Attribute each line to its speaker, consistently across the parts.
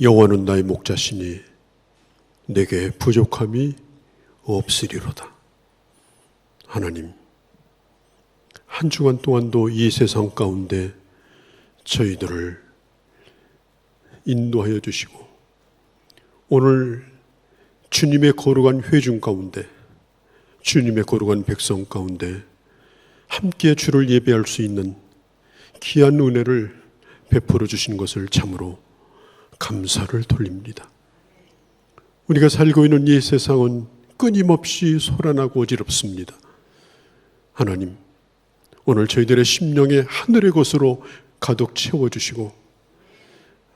Speaker 1: 여호와는 나의 목자시니 내게 부족함이 없으리로다. 하나님, 한 주간 동안도 이 세상 가운데 저희들을 인도하여 주시고 오늘 주님의 거룩한 회중 가운데, 주님의 거룩한 백성 가운데 함께 주를 예배할 수 있는 귀한 은혜를 베풀어 주신 것을 참으로 감사를 돌립니다. 우리가 살고 있는 이 세상은 끊임없이 소란하고 어지럽습니다. 하나님, 오늘 저희들의 심령에 하늘의 것으로 가득 채워주시고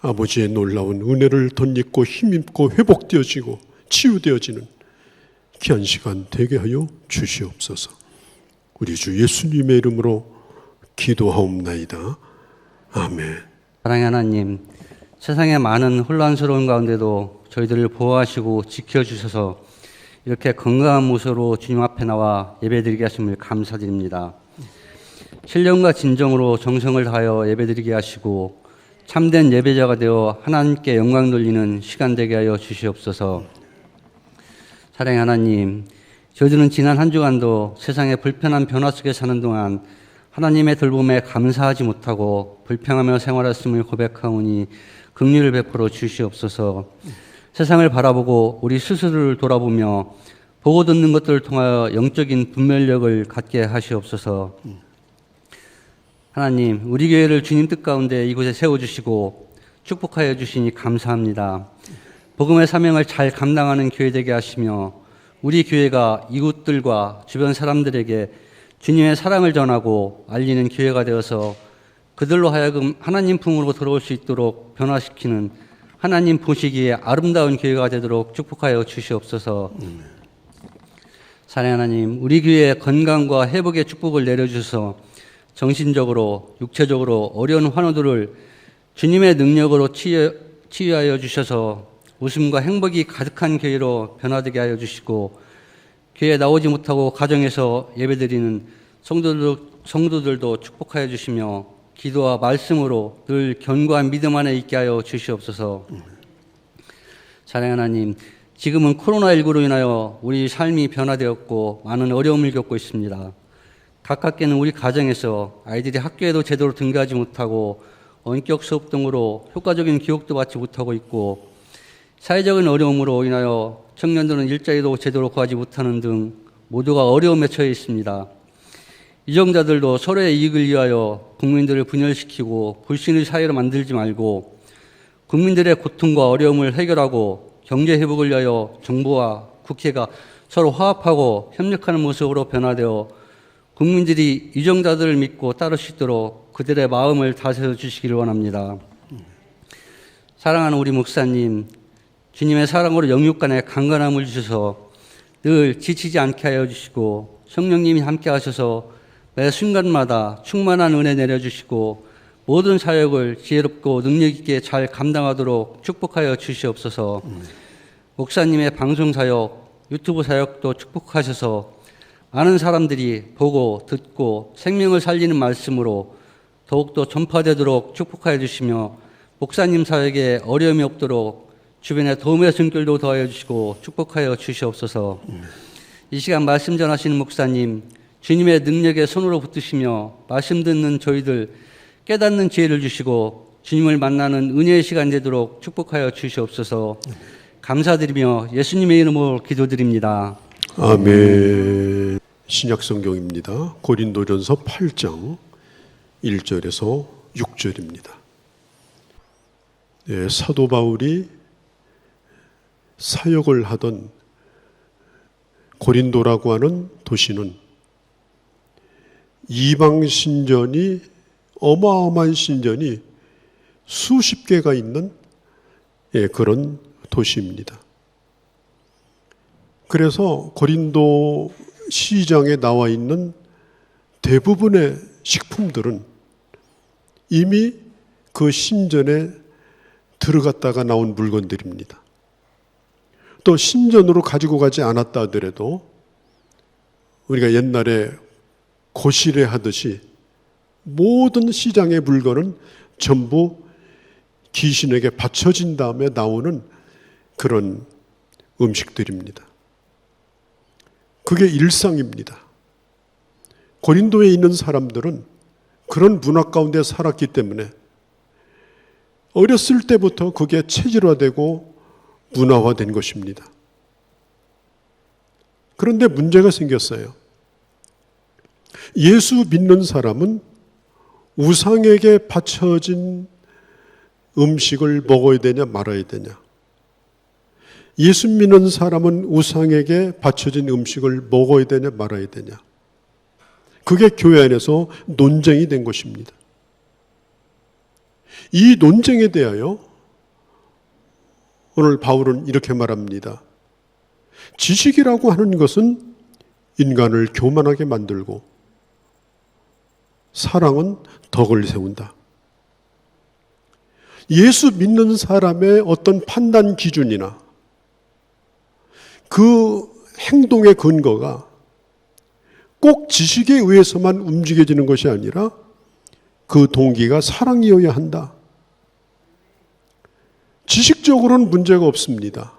Speaker 1: 아버지의 놀라운 은혜를 덧입고 힘입고 회복되어지고 치유되어지는 귀한 시간 되게 하여 주시옵소서. 우리 주 예수님의 이름으로 기도하옵나이다. 아멘.
Speaker 2: 사랑의 하나님, 세상의 많은 혼란스러운 가운데도 저희들을 보호하시고 지켜주셔서 이렇게 건강한 모습으로 주님 앞에 나와 예배드리게 하심을 감사드립니다. 신령과 진정으로 정성을 다하여 예배드리게 하시고 참된 예배자가 되어 하나님께 영광 돌리는 시간 되게 하여 주시옵소서. 사랑의 하나님, 저희들은 지난 한 주간도 세상의 불편한 변화 속에 사는 동안 하나님의 돌봄에 감사하지 못하고 불평하며 생활했음을 고백하오니 긍휼을 베풀어 주시옵소서. 세상을 바라보고 우리 스스로를 돌아보며 보고 듣는 것들을 통하여 영적인 분별력을 갖게 하시옵소서. 하나님, 우리 교회를 주님 뜻 가운데 이곳에 세워주시고 축복하여 주시니 감사합니다. 복음의 사명을 잘 감당하는 교회 되게 하시며 우리 교회가 이웃들과 주변 사람들에게 주님의 사랑을 전하고 알리는 교회가 되어서 그들로 하여금 하나님 품으로 들어올 수 있도록 변화시키는 하나님 보시기에 아름다운 교회가 되도록 축복하여 주시옵소서. 사랑하는 하나님, 우리 교회의 건강과 회복의 축복을 내려주셔서 정신적으로 육체적으로 어려운 환우들을 주님의 능력으로 치유하여 주셔서 웃음과 행복이 가득한 교회로 변화되게 하여 주시고 교회에 나오지 못하고 가정에서 예배드리는 성도들도 축복하여 주시며 기도와 말씀으로 늘 견고한 믿음 안에 있게 하여 주시옵소서. 사랑하는 하나님, 지금은 코로나19로 인하여 우리 삶이 변화되었고 많은 어려움을 겪고 있습니다. 가깝게는 우리 가정에서 아이들이 학교에도 제대로 등교하지 못하고 원격 수업 등으로 효과적인 교육도 받지 못하고 있고 사회적인 어려움으로 인하여 청년들은 일자리도 제대로 구하지 못하는 등 모두가 어려움에 처해 있습니다. 이정자들도 서로의 이익을 위하여 국민들을 분열시키고 불신의 사회로 만들지 말고 국민들의 고통과 어려움을 해결하고 경제 회복을 위하여 정부와 국회가 서로 화합하고 협력하는 모습으로 변화되어 국민들이 이정자들을 믿고 따를 수 있도록 그들의 마음을 다스려 주시기를 원합니다. 사랑하는 우리 목사님, 주님의 사랑으로 영육간에 강건함을 주셔서 늘 지치지 않게 하여 주시고 성령님이 함께 하셔서 매 순간마다 충만한 은혜 내려주시고 모든 사역을 지혜롭고 능력 있게 잘 감당하도록 축복하여 주시옵소서. 목사님의 방송 사역, 유튜브 사역도 축복하셔서 많은 사람들이 보고 듣고 생명을 살리는 말씀으로 더욱더 전파되도록 축복하여 주시며 목사님 사역에 어려움이 없도록 주변에 도움의 손길도 더하여 주시고 축복하여 주시옵소서. 이 시간 말씀 전하시는 목사님, 주님의 능력에 손으로 붙드시며 말씀 듣는 저희들 깨닫는 지혜를 주시고 주님을 만나는 은혜의 시간 되도록 축복하여 주시옵소서. 감사드리며 예수님의 이름으로 기도드립니다.
Speaker 1: 아멘. 신약 성경입니다. 고린도전서 8장 1절에서 6절입니다. 네, 사도 바울이 사역을 하던 고린도라고 하는 도시는 이방 신전이 어마어마한 신전이 수십 개가 있는 그런 도시입니다. 그래서 고린도 시장에 나와 있는 대부분의 식품들은 이미 그 신전에 들어갔다가 나온 물건들입니다. 또 신전으로 가지고 가지 않았다 하더라도 우리가 옛날에 고시래 하듯이 모든 시장의 물건은 전부 귀신에게 바쳐진 다음에 나오는 그런 음식들입니다. 그게 일상입니다. 고린도에 있는 사람들은 그런 문화 가운데 살았기 때문에 어렸을 때부터 그게 체질화되고 문화화된 것입니다. 그런데 문제가 생겼어요. 예수 믿는 사람은 우상에게 바쳐진 음식을 먹어야 되냐 말아야 되냐. 예수 믿는 사람은 우상에게 바쳐진 음식을 먹어야 되냐 말아야 되냐. 그게 교회 안에서 논쟁이 된 것입니다. 이 논쟁에 대하여 오늘 바울은 이렇게 말합니다. 지식이라고 하는 것은 인간을 교만하게 만들고 사랑은 덕을 세운다. 예수 믿는 사람의 어떤 판단 기준이나 그 행동의 근거가 꼭 지식에 의해서만 움직여지는 것이 아니라 그 동기가 사랑이어야 한다. 지식적으로는 문제가 없습니다.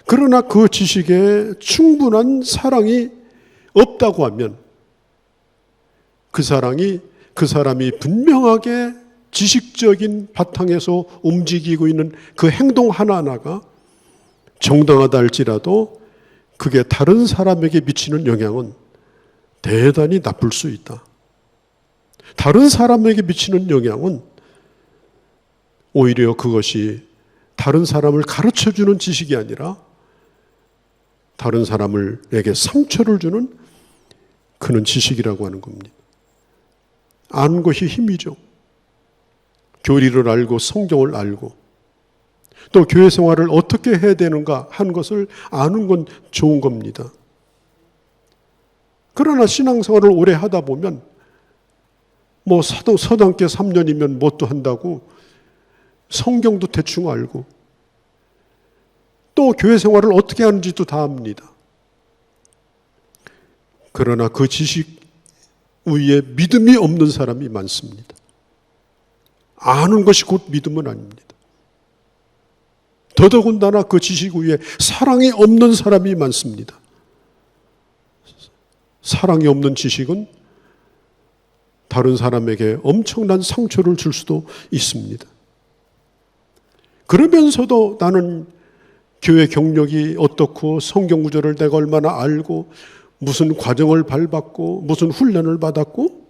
Speaker 1: 그러나 그 지식에 충분한 사랑이 없다고 하면 그 사람이 분명하게 지식적인 바탕에서 움직이고 있는 그 행동 하나하나가 정당하다 할지라도 그게 다른 사람에게 미치는 영향은 대단히 나쁠 수 있다. 다른 사람에게 미치는 영향은 오히려 그것이 다른 사람을 가르쳐주는 지식이 아니라 다른 사람에게 상처를 주는 그런 지식이라고 하는 겁니다. 아는 것이 힘이죠. 교리를 알고 성경을 알고 또 교회 생활을 어떻게 해야 되는가 하는 것을 아는 건 좋은 겁니다. 그러나 신앙생활을 오래 하다 보면 뭐 서당계 3년이면 뭣도 한다고 성경도 대충 알고 또 교회 생활을 어떻게 하는지도 다 압니다. 그러나 그 지식 위에 믿음이 없는 사람이 많습니다. 아는 것이 곧 믿음은 아닙니다. 더더군다나 그 지식 위에 사랑이 없는 사람이 많습니다. 사랑이 없는 지식은 다른 사람에게 엄청난 상처를 줄 수도 있습니다. 그러면서도 나는 교회 경력이 어떻고 성경 구절을 내가 얼마나 알고 무슨 과정을 밟았고 무슨 훈련을 받았고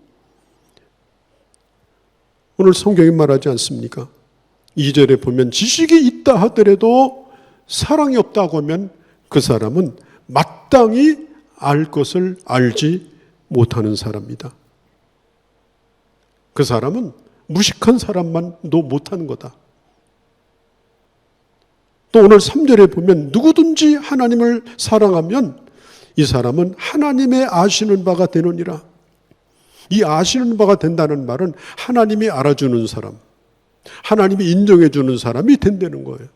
Speaker 1: 오늘 성경이 말하지 않습니까? 2절에 보면 지식이 있다 하더라도 사랑이 없다고 하면 그 사람은 마땅히 알 것을 알지 못하는 사람이다. 그 사람은 무식한 사람만도 못하는 거다. 또 오늘 3절에 보면 누구든지 하나님을 사랑하면 이 사람은 하나님의 아시는 바가 되느니라. 이 아시는 바가 된다는 말은 하나님이 알아주는 사람, 하나님이 인정해 주는 사람이 된다는 거예요.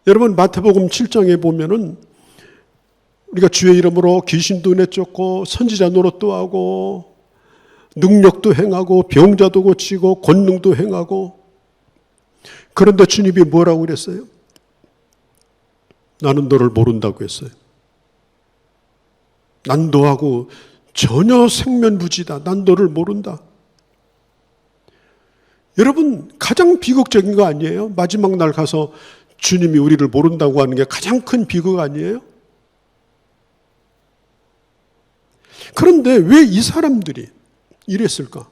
Speaker 1: 여러분 마태복음 7장에 보면은 우리가 주의 이름으로 귀신도 내쫓고 선지자 노릇도 하고 능력도 행하고 병자도 고치고 권능도 행하고 그런데 주님이 뭐라고 그랬어요? 나는 너를 모른다고 했어요. 난 너하고 전혀 생면부지다. 난 너를 모른다. 여러분 가장 비극적인 거 아니에요? 마지막 날 가서 주님이 우리를 모른다고 하는 게 가장 큰 비극 아니에요? 그런데 왜 이 사람들이 이랬을까?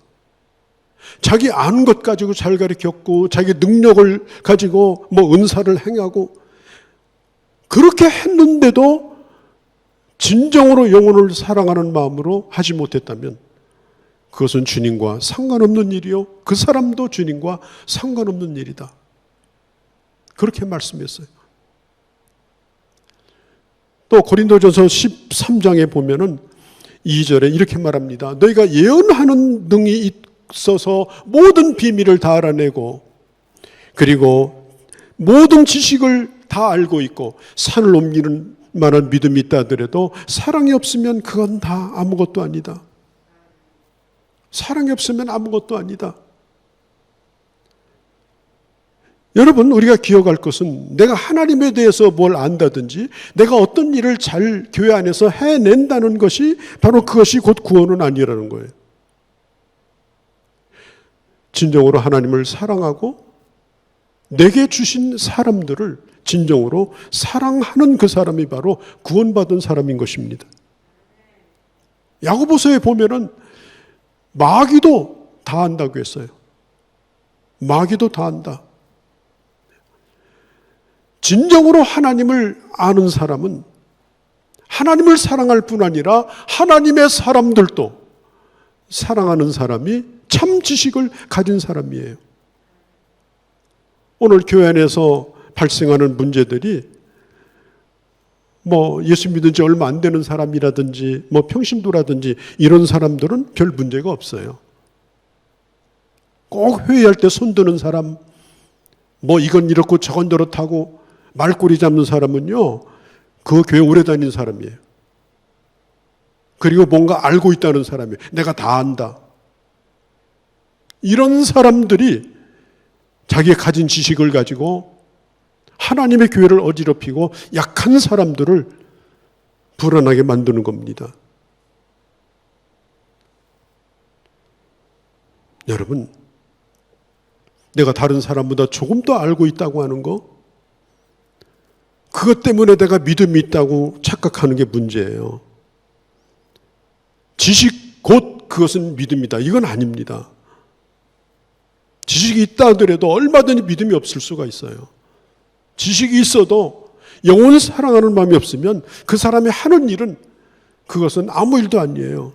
Speaker 1: 자기 아는 것 가지고 잘 가르쳤고 자기 능력을 가지고 뭐 은사를 행하고 그렇게 했는데도 진정으로 영혼을 사랑하는 마음으로 하지 못했다면 그것은 주님과 상관없는 일이요, 그 사람도 주님과 상관없는 일이다. 그렇게 말씀했어요. 또 고린도전서 13장에 보면은 2절에 이렇게 말합니다. 너희가 예언하는 능이 있어서 모든 비밀을 다 알아내고, 그리고 모든 지식을 다 알고 있고, 산을 옮기는 만한 믿음이 있다 하더라도 사랑이 없으면 그건 다 아무것도 아니다. 사랑이 없으면 아무것도 아니다. 여러분, 우리가 기억할 것은 내가 하나님에 대해서 뭘 안다든지 내가 어떤 일을 잘 교회 안에서 해낸다는 것이 바로 그것이 곧 구원은 아니라는 거예요. 진정으로 하나님을 사랑하고 내게 주신 사람들을 진정으로 사랑하는 그 사람이 바로 구원받은 사람인 것입니다. 야고보서에 보면은 마귀도 다 안다고 했어요. 마귀도 다 안다. 진정으로 하나님을 아는 사람은 하나님을 사랑할 뿐 아니라 하나님의 사람들도 사랑하는 사람이 참 지식을 가진 사람이에요. 오늘 교회 안에서 발생하는 문제들이 예수 믿은 지 얼마 안 되는 사람이라든지 평신도라든지 이런 사람들은 별 문제가 없어요. 꼭 회의할 때 손드는 사람, 이건 이렇고 저건 저렇다고 말꼬리 잡는 사람은요, 그 교회 오래 다닌 사람이에요. 그리고 뭔가 알고 있다는 사람이에요. 내가 다 안다. 이런 사람들이 자기의 가진 지식을 가지고 하나님의 교회를 어지럽히고 약한 사람들을 불안하게 만드는 겁니다. 여러분, 내가 다른 사람보다 조금 더 알고 있다고 하는 거, 그것 때문에 내가 믿음이 있다고 착각하는 게 문제예요. 지식 곧 그것은 믿음이다. 이건 아닙니다. 지식이 있다 하더라도 얼마든지 믿음이 없을 수가 있어요. 지식이 있어도 영혼을 사랑하는 마음이 없으면 그 사람이 하는 일은 그것은 아무 일도 아니에요.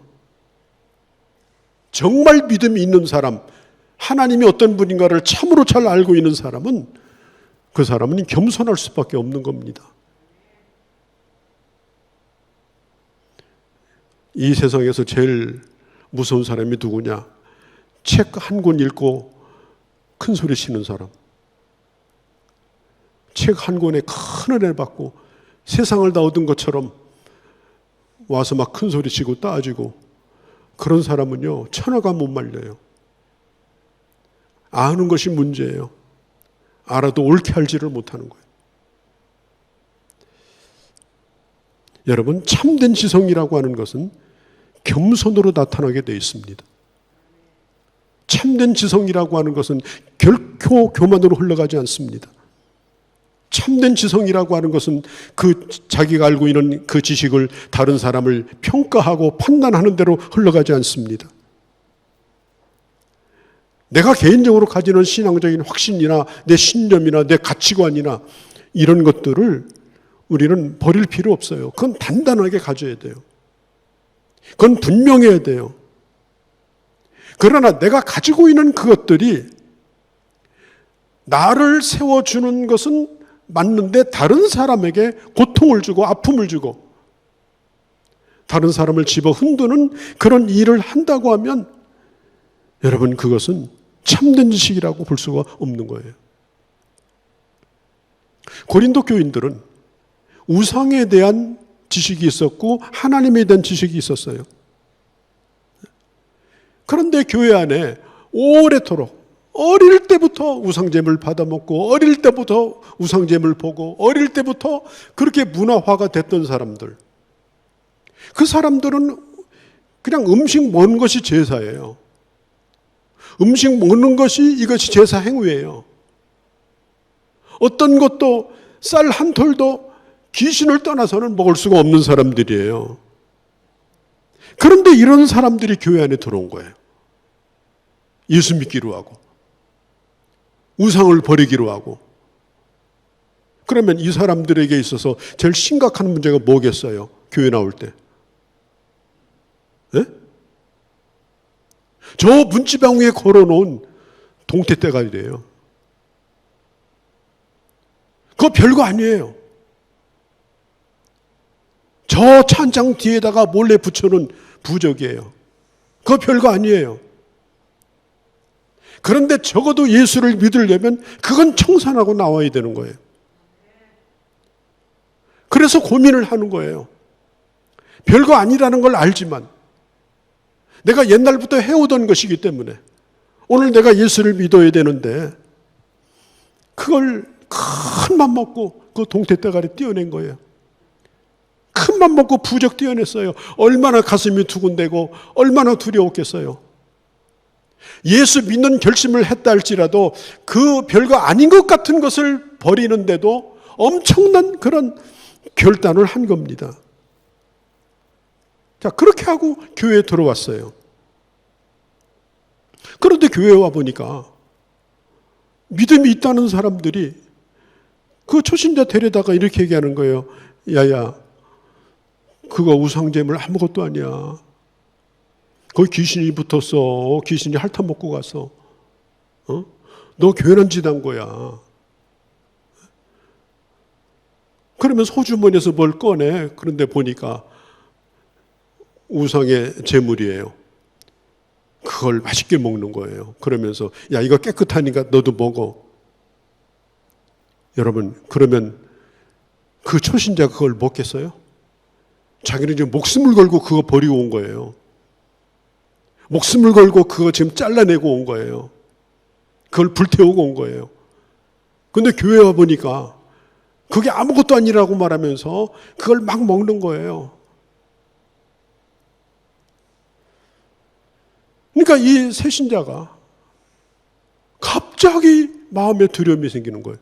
Speaker 1: 정말 믿음이 있는 사람, 하나님이 어떤 분인가를 참으로 잘 알고 있는 사람은 그 사람은 겸손할 수밖에 없는 겁니다. 이 세상에서 제일 무서운 사람이 누구냐? 책 한 권 읽고 큰 소리 치는 사람. 책 한 권에 큰 은혜 받고 세상을 다 얻은 것처럼 와서 막 큰 소리 치고 따지고, 그런 사람은요, 천하가 못 말려요. 아는 것이 문제예요. 알아도 옳게 알지를 못하는 거예요. 여러분, 참된 지성이라고 하는 것은 겸손으로 나타나게 되어 있습니다. 참된 지성이라고 하는 것은 결코 교만으로 흘러가지 않습니다. 참된 지성이라고 하는 것은 자기가 알고 있는 그 지식을 다른 사람을 평가하고 판단하는 대로 흘러가지 않습니다. 내가 개인적으로 가지는 신앙적인 확신이나 내 신념이나 내 가치관이나 이런 것들을 우리는 버릴 필요 없어요. 그건 단단하게 가져야 돼요. 그건 분명해야 돼요. 그러나 내가 가지고 있는 그것들이 나를 세워주는 것은 맞는데 다른 사람에게 고통을 주고 아픔을 주고 다른 사람을 집어 흔드는 그런 일을 한다고 하면 여러분, 그것은 참된 지식이라고 볼 수가 없는 거예요. 고린도 교인들은 우상에 대한 지식이 있었고 하나님에 대한 지식이 있었어요. 그런데 교회 안에 오래도록 어릴 때부터 우상제물 받아먹고 어릴 때부터 우상제물 보고 어릴 때부터 그렇게 문화화가 됐던 사람들, 그 사람들은 그냥 음식 먹는 것이 제사예요. 음식 먹는 것이 이것이 제사 행위예요. 어떤 것도 쌀 한 톨도 귀신을 떠나서는 먹을 수가 없는 사람들이에요. 그런데 이런 사람들이 교회 안에 들어온 거예요. 예수 믿기로 하고 우상을 버리기로 하고. 그러면 이 사람들에게 있어서 제일 심각한 문제가 뭐겠어요? 교회 나올 때. 네? 저 문지방 위에 걸어놓은 동태대가리래요. 그거 별거 아니에요. 저 찬장 뒤에다가 몰래 붙여놓은 부적이에요. 그거 별거 아니에요. 그런데 적어도 예수를 믿으려면 그건 청산하고 나와야 되는 거예요. 그래서 고민을 하는 거예요. 별거 아니라는 걸 알지만 내가 옛날부터 해오던 것이기 때문에 오늘 내가 예수를 믿어야 되는데 그걸 큰 맘 먹고 그 동태대가리 띄어낸 거예요. 큰 맘 먹고 부적 띄어냈어요. 얼마나 가슴이 두근대고 얼마나 두려웠겠어요. 예수 믿는 결심을 했다 할지라도 그 별거 아닌 것 같은 것을 버리는데도 엄청난 그런 결단을 한 겁니다. 자, 그렇게 하고 교회에 들어왔어요. 그런데 교회에 와 보니까 믿음이 있다는 사람들이 그 초신자 데려다가 이렇게 얘기하는 거예요. 야야, 그거 우상제물 아무것도 아니야. 거기 귀신이 붙었어. 귀신이 핥아먹고 가서. 너 교회는 지단 거야. 그러면 소주머니에서 뭘 꺼내. 그런데 보니까 우상의 제물이에요. 그걸 맛있게 먹는 거예요. 그러면서 야, 이거 깨끗하니까 너도 먹어. 여러분, 그러면 그 초신자가 그걸 먹겠어요? 자기는 지금 목숨을 걸고 그거 버리고 온 거예요. 목숨을 걸고 그거 지금 잘라내고 온 거예요. 그걸 불태우고 온 거예요. 근데 교회 와 보니까 그게 아무것도 아니라고 말하면서 그걸 막 먹는 거예요. 그러니까 이 새신자가 갑자기 마음에 두려움이 생기는 거예요.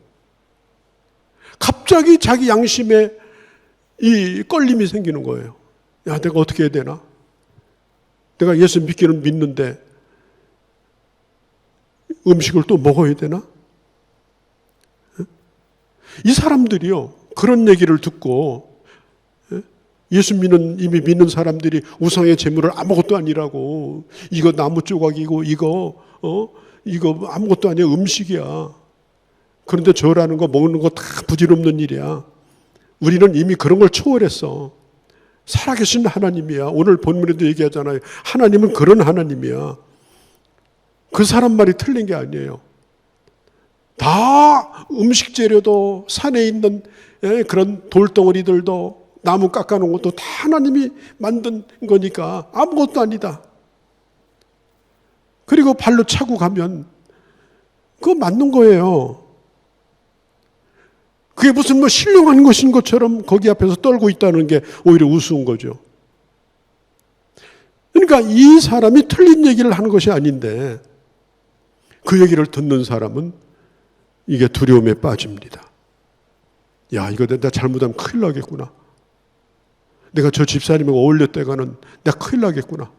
Speaker 1: 갑자기 자기 양심에 이 끌림이 생기는 거예요. 야, 내가 어떻게 해야 되나? 내가 예수 믿기는 믿는데 음식을 또 먹어야 되나? 이 사람들이요, 그런 얘기를 듣고 예수 이미 믿는 사람들이 우상의 제물을 아무것도 아니라고, 이거 나무 조각이고 이거 아무것도 아니야, 음식이야. 그런데 저라는 거 먹는 거 다 부질없는 일이야. 우리는 이미 그런 걸 초월했어. 살아계신 하나님이야. 오늘 본문에도 얘기하잖아요. 하나님은 그런 하나님이야. 그 사람 말이 틀린 게 아니에요. 다 음식 재료도 산에 있는 그런 돌덩어리들도 나무 깎아놓은 것도 다 하나님이 만든 거니까 아무것도 아니다. 그리고 발로 차고 가면 그거 맞는 거예요. 그게 무슨 신령한 것인 것처럼 거기 앞에서 떨고 있다는 게 오히려 우스운 거죠. 그러니까 이 사람이 틀린 얘기를 하는 것이 아닌데 그 얘기를 듣는 사람은 이게 두려움에 빠집니다. 야, 이거 내가 잘못하면 큰일 나겠구나. 내가 저 집사님하고 어울렸다가는 내가 큰일 나겠구나.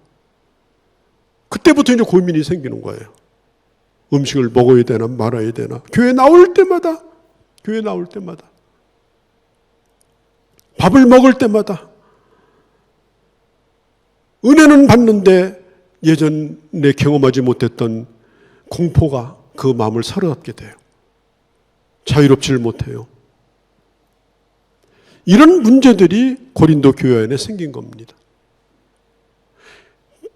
Speaker 1: 그때부터 이제 고민이 생기는 거예요. 음식을 먹어야 되나 말아야 되나. 교회 나올 때마다 밥을 먹을 때마다 은혜는 받는데 예전에 경험하지 못했던 공포가 그 마음을 사로잡게 돼요. 자유롭지를 못해요. 이런 문제들이 고린도 교회 안에 생긴 겁니다.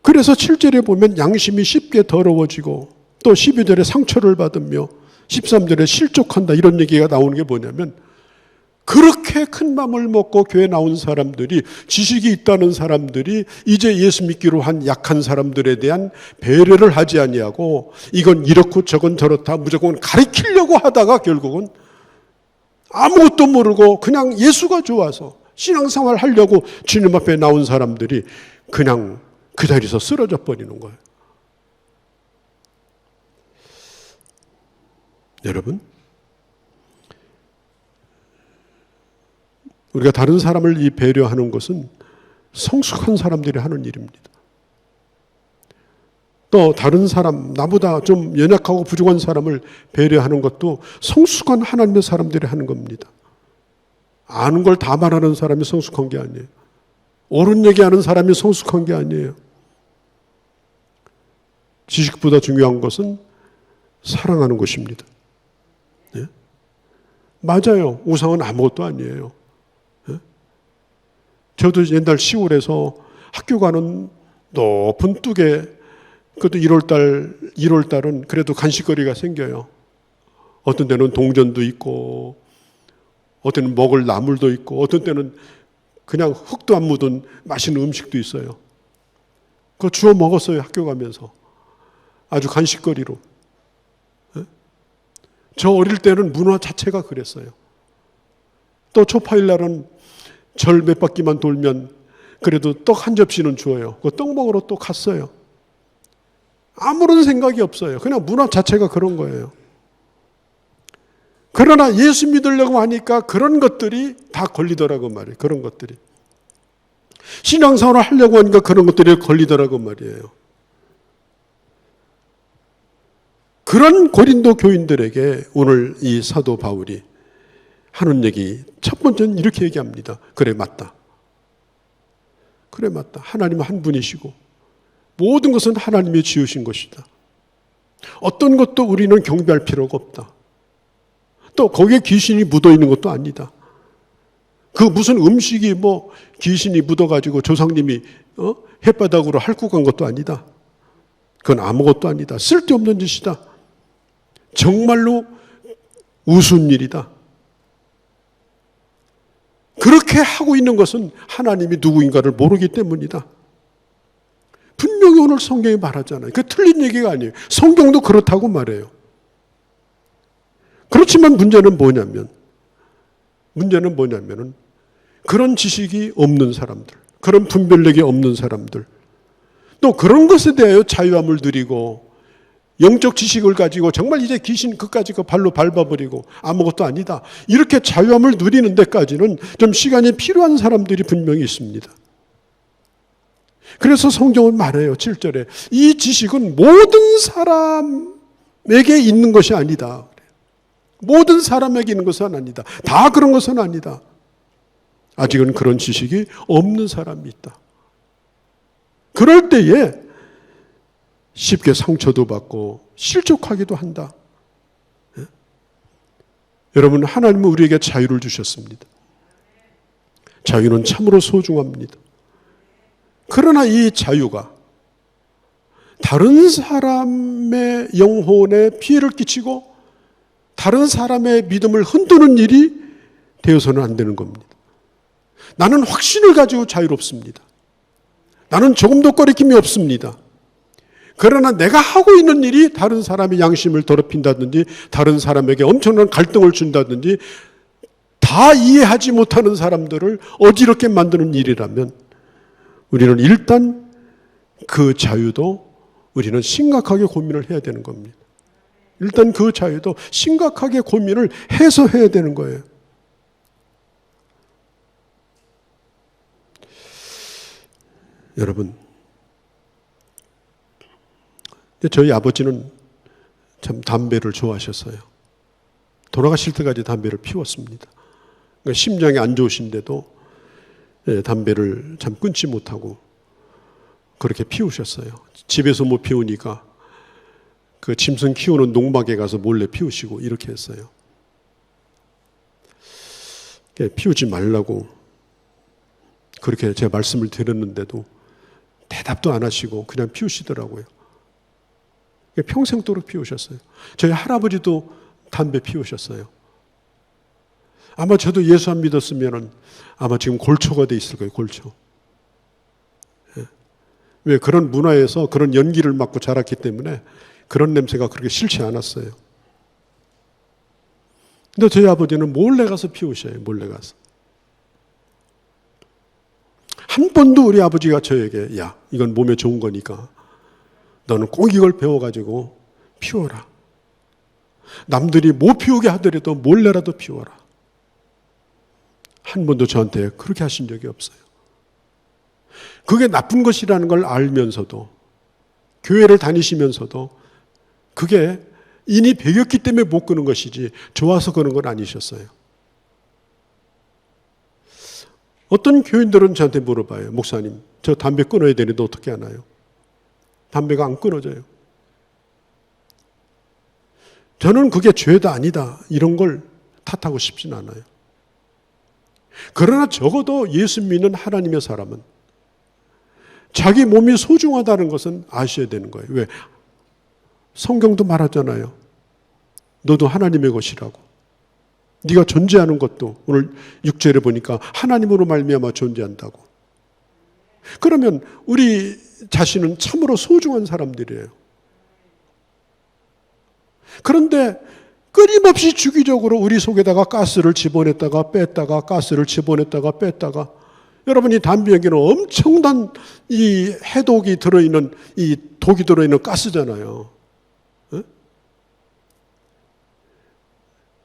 Speaker 1: 그래서 7절에 보면 양심이 쉽게 더러워지고 또 12절에 상처를 받으며 13절에 실족한다 이런 얘기가 나오는 게 뭐냐면 그렇게 큰 맘을 먹고 교회 나온 사람들이, 지식이 있다는 사람들이 이제 예수 믿기로 한 약한 사람들에 대한 배려를 하지 아니하고 이건 이렇고 저건 저렇다 무조건 가르치려고 하다가 결국은 아무것도 모르고 그냥 예수가 좋아서 신앙생활 하려고 주님 앞에 나온 사람들이 그냥 그 자리에서 쓰러져 버리는 거예요. 여러분, 우리가 다른 사람을 이 배려하는 것은 성숙한 사람들이 하는 일입니다. 또 다른 사람, 나보다 좀 연약하고 부족한 사람을 배려하는 것도 성숙한 하나님의 사람들이 하는 겁니다. 아는 걸 다 말하는 사람이 성숙한 게 아니에요. 옳은 얘기하는 사람이 성숙한 게 아니에요. 지식보다 중요한 것은 사랑하는 것입니다. 예? 맞아요. 우상은 아무것도 아니에요. 예? 저도 옛날 시골에서 학교 가는 높은 뚝에, 그것도 1월달은 그래도 간식거리가 생겨요. 어떤 때는 동전도 있고, 어떤 때는 먹을 나물도 있고, 어떤 때는 그냥 흙도 안 묻은 맛있는 음식도 있어요. 그거 주워 먹었어요, 학교 가면서. 아주 간식거리로. 저 어릴 때는 문화 자체가 그랬어요. 또 초파일 날은 절 몇 바퀴만 돌면 그래도 떡 한 접시는 주어요. 그 떡 먹으러 또 갔어요. 아무런 생각이 없어요. 그냥 문화 자체가 그런 거예요. 그러나 예수 믿으려고 하니까 그런 것들이 다 걸리더라고 말이에요. 그런 것들이. 신앙생활을 하려고 하니까 그런 것들이 걸리더라고 말이에요. 그런 고린도 교인들에게 오늘 이 사도 바울이 하는 얘기, 첫 번째는 이렇게 얘기합니다. 그래, 맞다. 그래, 맞다. 하나님은 한 분이시고 모든 것은 하나님이 지으신 것이다. 어떤 것도 우리는 경배할 필요가 없다. 또 거기에 귀신이 묻어 있는 것도 아니다. 그 무슨 음식이 뭐 귀신이 묻어가지고 조상님이 햇바닥으로 핥고 간 것도 아니다. 그건 아무것도 아니다. 쓸데없는 짓이다. 정말로 우스운 일이다. 그렇게 하고 있는 것은 하나님이 누구인가를 모르기 때문이다. 분명히 오늘 성경이 말하잖아요. 그 틀린 얘기가 아니에요. 성경도 그렇다고 말해요. 그렇지만 문제는 뭐냐면은 그런 지식이 없는 사람들, 그런 분별력이 없는 사람들, 또 그런 것에 대하여 자유함을 누리고 영적 지식을 가지고 정말 이제 귀신 그까지 그 발로 밟아버리고 아무것도 아니다. 이렇게 자유함을 누리는 데까지는 좀 시간이 필요한 사람들이 분명히 있습니다. 그래서 성경은 말해요. 7절에 이 지식은 모든 사람에게 있는 것이 아니다. 모든 사람에게 있는 것은 아니다. 다 그런 것은 아니다. 아직은 그런 지식이 없는 사람이 있다. 그럴 때에 쉽게 상처도 받고 실족하기도 한다. 예? 여러분, 하나님은 우리에게 자유를 주셨습니다. 자유는 참으로 소중합니다. 그러나 이 자유가 다른 사람의 영혼에 피해를 끼치고 다른 사람의 믿음을 흔드는 일이 되어서는 안 되는 겁니다. 나는 확신을 가지고 자유롭습니다. 나는 조금도 꺼리낌이 없습니다. 그러나 내가 하고 있는 일이 다른 사람의 양심을 더럽힌다든지 다른 사람에게 엄청난 갈등을 준다든지 다 이해하지 못하는 사람들을 어지럽게 만드는 일이라면 우리는 일단 그 자유도 우리는 심각하게 고민을 해야 되는 겁니다. 일단 그 자유도 심각하게 고민을 해서 해야 되는 거예요. 여러분, 저희 아버지는 참 담배를 좋아하셨어요. 돌아가실 때까지 담배를 피웠습니다. 그러니까 심장이 안 좋으신데도 담배를 참 끊지 못하고 그렇게 피우셨어요. 집에서 못 피우니까 그 짐승 키우는 농막에 가서 몰래 피우시고 이렇게 했어요. 피우지 말라고 그렇게 제가 말씀을 드렸는데도 대답도 안 하시고 그냥 피우시더라고요. 평생도록 피우셨어요. 저희 할아버지도 담배 피우셨어요. 아마 저도 예수 안 믿었으면 아마 지금 골초가 돼 있을 거예요. 골초. 왜? 그런 문화에서 그런 연기를 맡고 자랐기 때문에 그런 냄새가 그렇게 싫지 않았어요. 근데 저희 아버지는 몰래 가서 피우셔요. 몰래 가서. 한 번도 우리 아버지가 저에게 야, 이건 몸에 좋은 거니까 너는 꼭 이걸 배워가지고 피워라. 남들이 못 피우게 하더라도 몰래라도 피워라. 한 번도 저한테 그렇게 하신 적이 없어요. 그게 나쁜 것이라는 걸 알면서도 교회를 다니시면서도 그게 인이 배겼기 때문에 못 끄는 것이지 좋아서 그런 건 아니셨어요. 어떤 교인들은 저한테 물어봐요. 목사님, 저 담배 끊어야 되는데 어떻게 하나요? 담배가 안 끊어져요. 저는 그게 죄다 아니다 이런 걸 탓하고 싶진 않아요. 그러나 적어도 예수 믿는 하나님의 사람은 자기 몸이 소중하다는 것은 아셔야 되는 거예요. 왜? 성경도 말하잖아요. 너도 하나님의 것이라고. 네가 존재하는 것도 오늘 6절에 보니까 하나님으로 말미암아 존재한다고. 그러면 우리 자신은 참으로 소중한 사람들이에요. 그런데 끊임없이 주기적으로 우리 속에다가 가스를 집어냈다가 뺐다가 가스를 집어냈다가 뺐다가 여러분 이 담배에는 엄청난 이 해독이 들어있는 이 독이 들어있는 가스잖아요.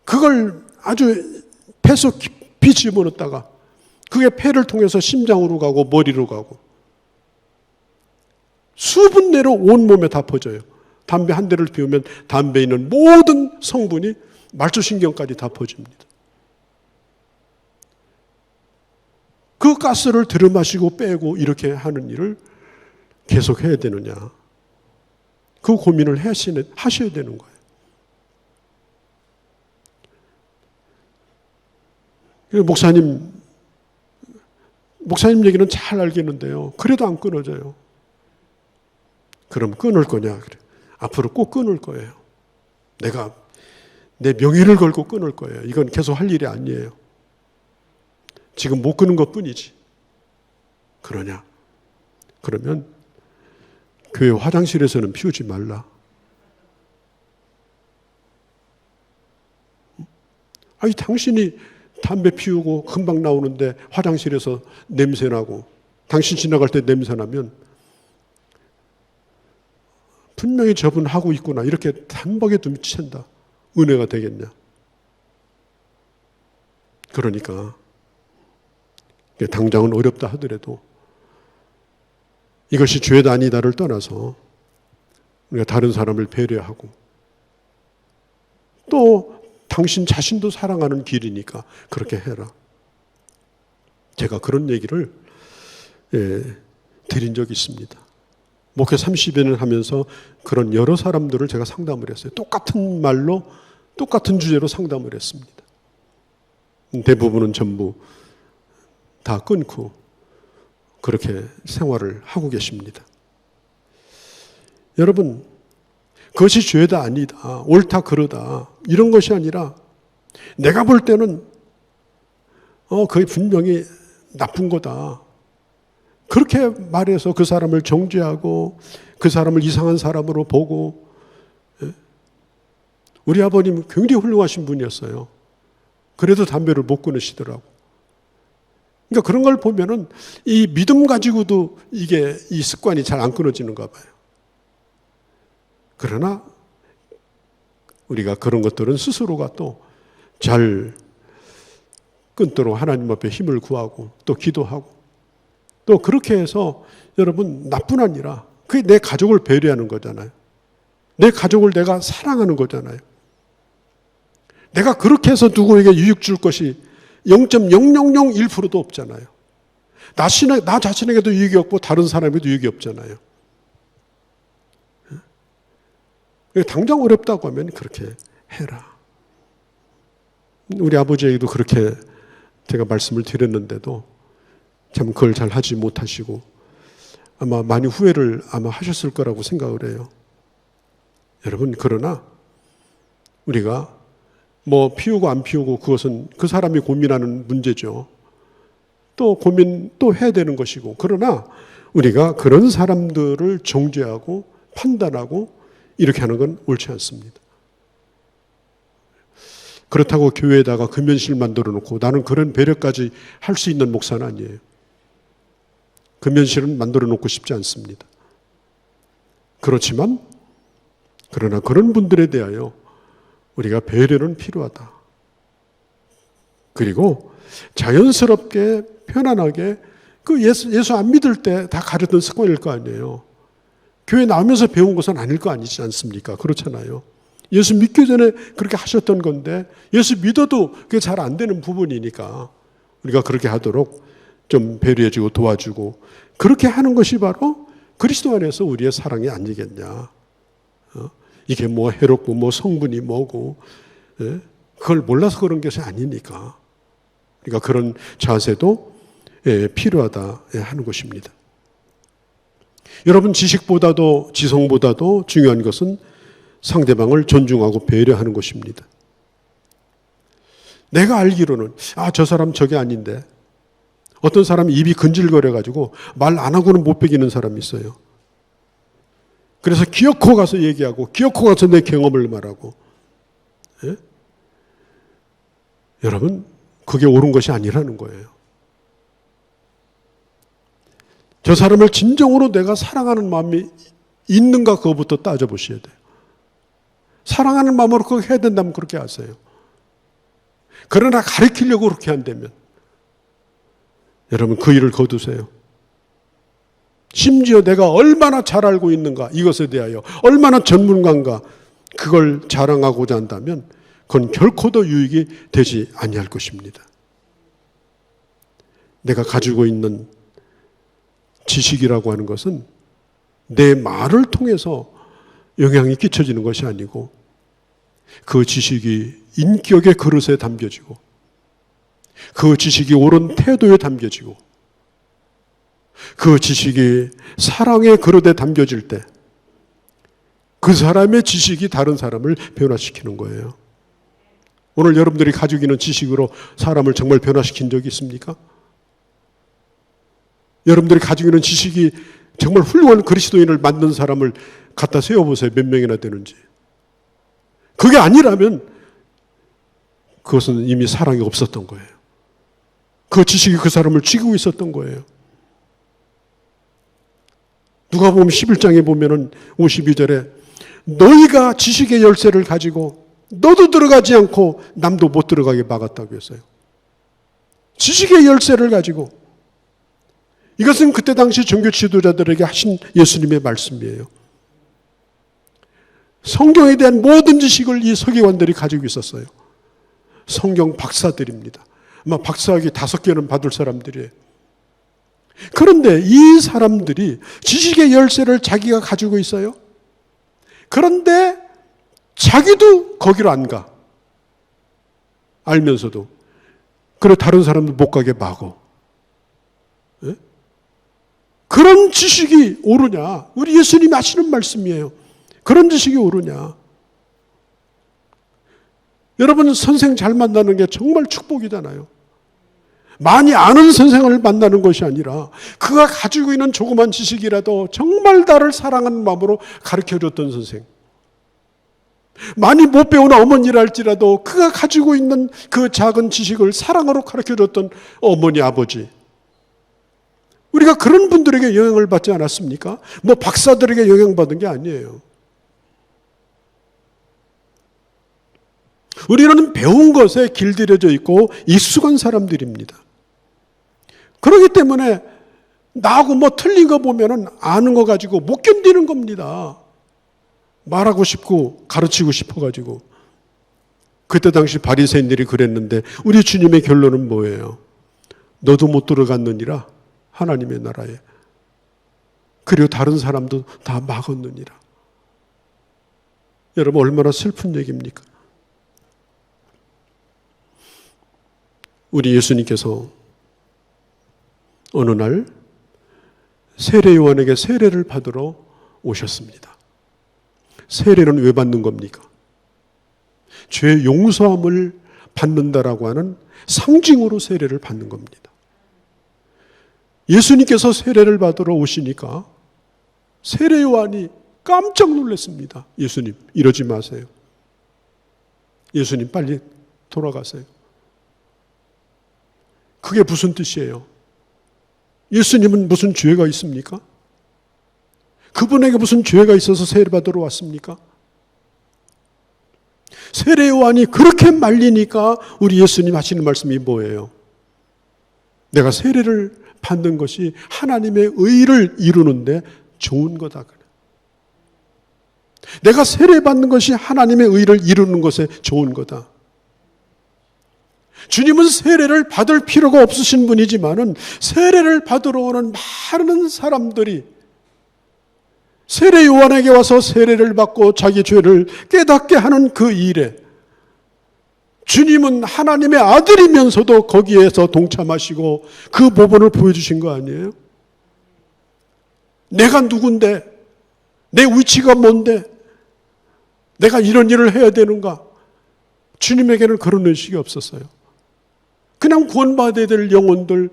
Speaker 1: 그걸 아주 폐 속 깊이 집어넣었다가 그게 폐를 통해서 심장으로 가고 머리로 가고 수분 내로 온몸에 다 퍼져요. 담배 한 대를 피우면 담배에 있는 모든 성분이 말초신경까지 다 퍼집니다. 그 가스를 들이마시고 빼고 이렇게 하는 일을 계속 해야 되느냐. 그 고민을 하셔야 되는 거예요. 목사님 얘기는 잘 알겠는데요. 그래도 안 끊어져요. 그럼 끊을 거냐? 그래. 앞으로 꼭 끊을 거예요. 내가 내 명예를 걸고 끊을 거예요. 이건 계속 할 일이 아니에요. 지금 못 끊은 것 뿐이지. 그러냐? 그러면 교회 화장실에서는 피우지 말라. 아니, 당신이 담배 피우고 금방 나오는데 화장실에서 냄새나고 당신 지나갈 때 냄새나면 분명히 저분 하고 있구나 이렇게 단박에 눈치챈다. 은혜가 되겠냐. 그러니까 당장은 어렵다 하더라도 이것이 죄다 아니다를 떠나서 우리가 다른 사람을 배려하고 또 당신 자신도 사랑하는 길이니까 그렇게 해라. 제가 그런 얘기를 드린 적이 있습니다. 목회 30여 년 하면서 그런 여러 사람들을 제가 상담을 했어요. 똑같은 말로 똑같은 주제로 상담을 했습니다. 대부분은 전부 다 끊고 그렇게 생활을 하고 계십니다. 여러분, 그것이 죄다 아니다, 옳다 그러다 이런 것이 아니라 내가 볼 때는 그게 분명히 나쁜 거다. 그렇게 말해서 그 사람을 정죄하고 그 사람을 이상한 사람으로 보고. 우리 아버님 굉장히 훌륭하신 분이었어요. 그래도 담배를 못 끊으시더라고. 그러니까 그런 걸 보면은 이 믿음 가지고도 이게 이 습관이 잘 안 끊어지는가 봐요. 그러나 우리가 그런 것들은 스스로가 또 잘 끊도록 하나님 앞에 힘을 구하고 또 기도하고 또 그렇게 해서 여러분 나뿐 아니라 그게 내 가족을 배려하는 거잖아요. 내 가족을 내가 사랑하는 거잖아요. 내가 그렇게 해서 누구에게 유익 줄 것이 0.0001%도 없잖아요. 나 자신에게도 유익이 없고 다른 사람에게도 유익이 없잖아요. 당장 어렵다고 하면 그렇게 해라. 우리 아버지에게도 그렇게 제가 말씀을 드렸는데도 참 그걸 잘 하지 못하시고 아마 많이 후회를 아마 하셨을 거라고 생각을 해요. 여러분, 그러나 우리가 뭐 피우고 안 피우고 그것은 그 사람이 고민하는 문제죠. 또 고민 또 해야 되는 것이고, 그러나 우리가 그런 사람들을 정죄하고 판단하고 이렇게 하는 건 옳지 않습니다. 그렇다고 교회에다가 금연실 만들어 놓고 나는 그런 배려까지 할 수 있는 목사는 아니에요. 금연실은 만들어 놓고 싶지 않습니다. 그렇지만 그러나 그런 분들에 대하여 우리가 배려는 필요하다. 그리고 자연스럽게 편안하게 그 예수 안 믿을 때 다 가르던 습관일 거 아니에요. 교회 나오면서 배운 것은 아닐 거 아니지 않습니까? 그렇잖아요. 예수 믿기 전에 그렇게 하셨던 건데 예수 믿어도 그게 잘 안 되는 부분이니까 우리가 그렇게 하도록 좀 배려해주고 도와주고 그렇게 하는 것이 바로 그리스도 안에서 우리의 사랑이 아니겠냐. 이게 뭐 해롭고 뭐 성분이 뭐고, 예? 그걸 몰라서 그런 것이 아니니까. 그러니까 그런 자세도 필요하다 하는 것입니다. 여러분, 지식보다도 지성보다도 중요한 것은 상대방을 존중하고 배려하는 것입니다. 내가 알기로는 저 사람 저게 아닌데, 어떤 사람이 입이 근질거려가지고 말 안 하고는 못 베기는 사람이 있어요. 그래서 기어코 가서 얘기하고 기어코 가서 내 경험을 말하고. 예? 여러분, 그게 옳은 것이 아니라는 거예요. 저 사람을 진정으로 내가 사랑하는 마음이 있는가 그거부터 따져보셔야 돼요. 사랑하는 마음으로 그거 해야 된다면 그렇게 하세요. 그러나 가르치려고 그렇게 한다면 여러분, 그 일을 거두세요. 심지어 내가 얼마나 잘 알고 있는가, 이것에 대하여 얼마나 전문가인가, 그걸 자랑하고자 한다면 그건 결코 유익이 되지 아니할 것입니다. 내가 가지고 있는 지식이라고 하는 것은 내 말을 통해서 영향이 끼쳐지는 것이 아니고, 그 지식이 인격의 그릇에 담겨지고, 그 지식이 옳은 태도에 담겨지고, 그 지식이 사랑의 그릇에 담겨질 때 그 사람의 지식이 다른 사람을 변화시키는 거예요. 오늘 여러분들이 가지고 있는 지식으로 사람을 정말 변화시킨 적이 있습니까? 여러분들이 가지고 있는 지식이 정말 훌륭한 그리스도인을 만든 사람을 갖다 세워보세요. 몇 명이나 되는지. 그게 아니라면 그것은 이미 사랑이 없었던 거예요. 그 지식이 그 사람을 죽이고 있었던 거예요. 누가복음 11장에 보면은 52절에 너희가 지식의 열쇠를 가지고 너도 들어가지 않고 남도 못 들어가게 막았다고 했어요. 지식의 열쇠를 가지고. 이것은 그때 당시 종교 지도자들에게 하신 예수님의 말씀이에요. 성경에 대한 모든 지식을 이 서기관들이 가지고 있었어요. 성경 박사들입니다. 아마 박사학위 5개는 받을 사람들이에요. 그런데 이 사람들이 지식의 열쇠를 자기가 가지고 있어요. 그런데 자기도 거기로 안 가. 알면서도. 그래 다른 사람도 못 가게 막어. 예? 그런 지식이 옳으냐? 우리 예수님이 하시는 말씀이에요. 그런 지식이 옳으냐? 여러분, 선생 잘 만나는 게 정말 축복이잖아요. 많이 아는 선생을 만나는 것이 아니라 그가 가지고 있는 조그만 지식이라도 정말 나를 사랑하는 마음으로 가르쳐줬던 선생. 많이 못 배운 어머니랄지라도 그가 가지고 있는 그 작은 지식을 사랑으로 가르쳐줬던 어머니, 아버지. 우리가 그런 분들에게 영향을 받지 않았습니까? 뭐 박사들에게 영향받은 게 아니에요. 우리는 배운 것에 길들여져 있고 익숙한 사람들입니다. 그렇기 때문에 나하고 뭐 틀린 거 보면은 아는 거 가지고 못 견디는 겁니다. 말하고 싶고 가르치고 싶어가지고. 그때 당시 바리새인들이 그랬는데 우리 주님의 결론은 뭐예요? 너도 못 들어갔느니라 하나님의 나라에. 그리고 다른 사람도 다 막았느니라. 여러분, 얼마나 슬픈 얘기입니까? 우리 예수님께서 어느 날 세례 요한에게 세례를 받으러 오셨습니다. 세례는 왜 받는 겁니까? 죄 용서함을 받는다라고 하는 상징으로 세례를 받는 겁니다. 예수님께서 세례를 받으러 오시니까 세례 요한이 깜짝 놀랐습니다. 예수님, 이러지 마세요. 예수님, 빨리 돌아가세요. 그게 무슨 뜻이에요? 예수님은 무슨 죄가 있습니까? 그분에게 무슨 죄가 있어서 세례받으러 왔습니까? 세례 요한이 그렇게 말리니까 우리 예수님 하시는 말씀이 뭐예요? 내가 세례를 받는 것이 하나님의 의를 이루는데 좋은 거다. 내가 세례받는 것이 하나님의 의를 이루는 것에 좋은 거다. 주님은 세례를 받을 필요가 없으신 분이지만은 세례를 받으러 오는 많은 사람들이 세례 요한에게 와서 세례를 받고 자기 죄를 깨닫게 하는 그 일에 주님은 하나님의 아들이면서도 거기에서 동참하시고 그 모범을 보여주신 거 아니에요? 내가 누군데? 내 위치가 뭔데? 내가 이런 일을 해야 되는가? 주님에게는 그런 의식이 없었어요. 그냥 구원받아야 될 영혼들,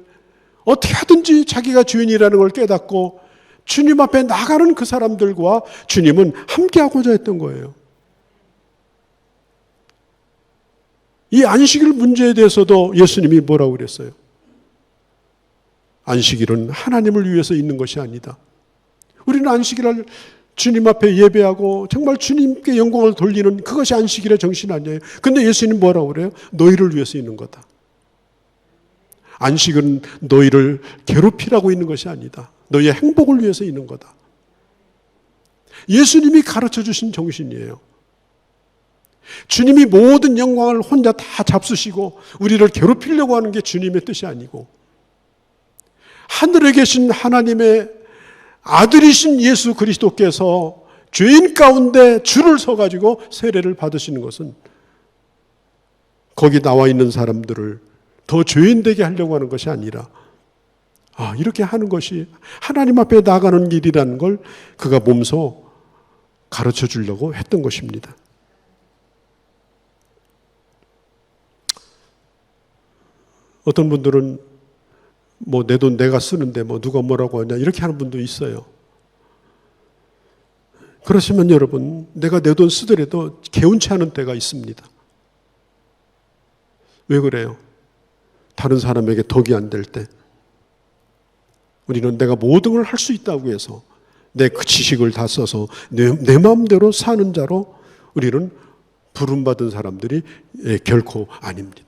Speaker 1: 어떻게 하든지 자기가 주인이라는 걸 깨닫고 주님 앞에 나가는 그 사람들과 주님은 함께하고자 했던 거예요. 이 안식일 문제에 대해서도 예수님이 뭐라고 그랬어요? 안식일은 하나님을 위해서 있는 것이 아니다. 우리는 안식일을 주님 앞에 예배하고 정말 주님께 영광을 돌리는 그것이 안식일의 정신 아니에요. 근데 예수님 뭐라고 그래요? 너희를 위해서 있는 거다. 안식은 너희를 괴롭히라고 있는 것이 아니다. 너희의 행복을 위해서 있는 거다. 예수님이 가르쳐 주신 정신이에요. 주님이 모든 영광을 혼자 다 잡수시고 우리를 괴롭히려고 하는 게 주님의 뜻이 아니고 하늘에 계신 하나님의 아들이신 예수 그리스도께서 죄인 가운데 줄을 서가지고 세례를 받으시는 것은 거기 나와 있는 사람들을 더 죄인 되게 하려고 하는 것이 아니라 이렇게 하는 것이 하나님 앞에 나가는 길이라는 걸 그가 몸소 가르쳐 주려고 했던 것입니다. 어떤 분들은 내 돈 내가 쓰는데 누가 뭐라고 하냐 이렇게 하는 분도 있어요. 그러시면 여러분, 내가 내 돈 쓰더라도 개운치 않은 때가 있습니다. 왜 그래요? 다른 사람에게 덕이 안 될 때 우리는 내가 모든 걸 할 수 있다고 해서 내 그 지식을 다 써서 내 마음대로 사는 자로 우리는 부름받은 사람들이 결코 아닙니다.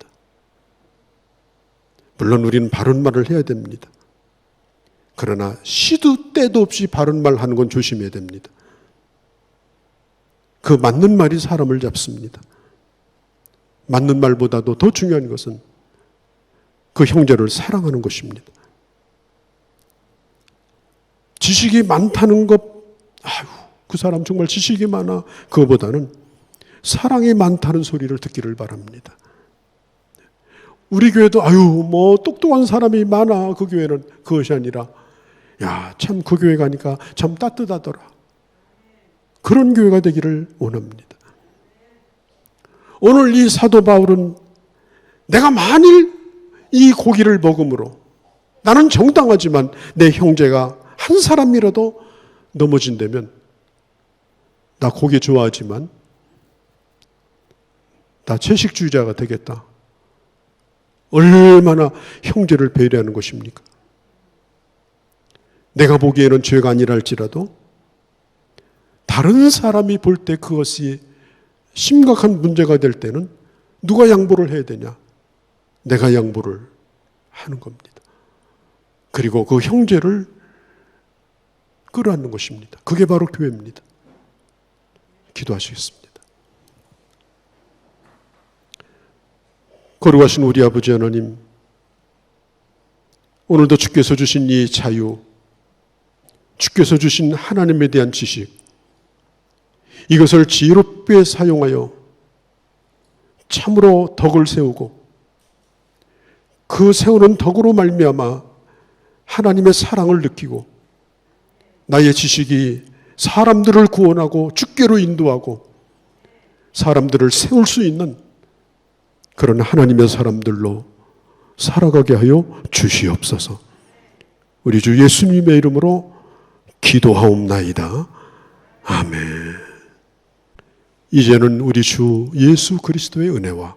Speaker 1: 물론 우리는 바른 말을 해야 됩니다. 그러나 시도 때도 없이 바른 말 하는 건 조심해야 됩니다. 그 맞는 말이 사람을 잡습니다. 맞는 말보다도 더 중요한 것은 그 형제를 사랑하는 것입니다. 지식이 많다는 것, 그 사람 정말 지식이 많아. 그거보다는 사랑이 많다는 소리를 듣기를 바랍니다. 우리 교회도 똑똑한 사람이 많아. 그 교회는 그것이 아니라 참 그 교회 가니까 참 따뜻하더라. 그런 교회가 되기를 원합니다. 오늘 이 사도 바울은 내가 만일 이 고기를 먹음으로 나는 정당하지만 내 형제가 한 사람이라도 넘어진다면 나 고기 좋아하지만 나 채식주의자가 되겠다. 얼마나 형제를 배려하는 것입니까? 내가 보기에는 죄가 아니라 할지라도 다른 사람이 볼 때 그것이 심각한 문제가 될 때는 누가 양보를 해야 되냐? 내가 양보를 하는 겁니다. 그리고 그 형제를 끌어안는 것입니다. 그게 바로 교회입니다. 기도하시겠습니다. 거룩하신 우리 아버지 하나님, 오늘도 주께서 주신 이 자유, 주께서 주신 하나님에 대한 지식, 이것을 지혜롭게 사용하여 참으로 덕을 세우고 그 세우는 덕으로 말미암아 하나님의 사랑을 느끼고 나의 지식이 사람들을 구원하고 주께로 인도하고 사람들을 세울 수 있는 그런 하나님의 사람들로 살아가게 하여 주시옵소서. 우리 주 예수님의 이름으로 기도하옵나이다. 아멘. 이제는 우리 주 예수 그리스도의 은혜와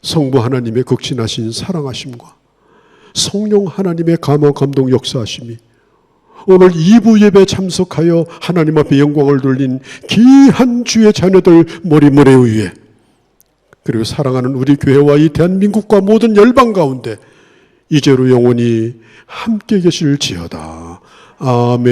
Speaker 1: 성부 하나님의 극진하신 사랑하심과 성령 하나님의 감화 감동 역사하심이 오늘 2부 예배 참석하여 하나님 앞에 영광을 돌린 귀한 주의 자녀들 머리모래 위에 그리고 사랑하는 우리 교회와 이 대한민국과 모든 열방 가운데 이제로 영원히 함께 계실지어다. 아멘.